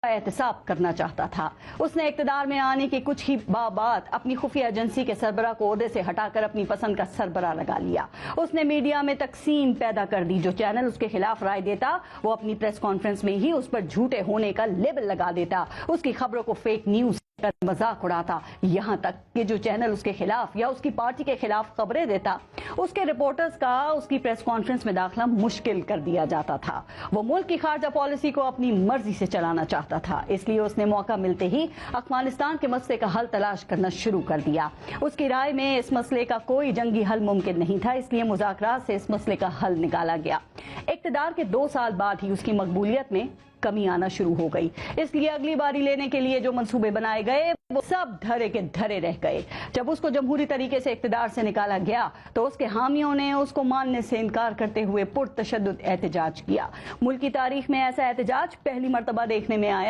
احتساب کرنا چاہتا تھا۔ اس نے اقتدار میں آنے کے کچھ ہی بعد اپنی خفیہ ایجنسی کے سربراہ کو عہدے سے ہٹا کر اپنی پسند کا سربراہ لگا لیا۔ اس نے میڈیا میں تقسیم پیدا کر دی۔ جو چینل اس کے خلاف رائے دیتا وہ اپنی پریس کانفرنس میں ہی اس پر جھوٹے ہونے کا لیبل لگا دیتا، اس کی خبروں کو فیک نیوز کا مذاق اڑاتا، یہاں تک کہ جو چینل اس کے خلاف یا اس کی پارٹی کے خلاف خبریں دیتا اس کے رپورٹرز کا اس کی پریس کانفرنس میں داخلہ مشکل کر دیا جاتا تھا۔ وہ ملک کی خارجہ پالیسی کو اپنی مرضی سے چلانا چاہتا تھا، اس لیے اس نے موقع ملتے ہی افغانستان کے مسئلے کا حل تلاش کرنا شروع کر دیا۔ اس کی رائے میں اس مسئلے کا کوئی جنگی حل ممکن نہیں تھا، اس لیے مذاکرات سے اس مسئلے کا حل نکالا گیا۔ اقتدار کے 2 سال بعد ہی اس کی مقبولیت میں کمی آنا شروع ہو گئی، اس لیے اگلی باری لینے کے لیے جو منصوبے بنائے گئے وہ سب دھرے کے دھرے رہ گئے۔ جب اس کو جمہوری طریقے سے اقتدار سے نکالا گیا تو اس کے حامیوں نے اس کو ماننے سے انکار کرتے ہوئے پرتشدد احتجاج کیا۔ ملک کی تاریخ میں ایسا احتجاج پہلی مرتبہ دیکھنے میں آیا۔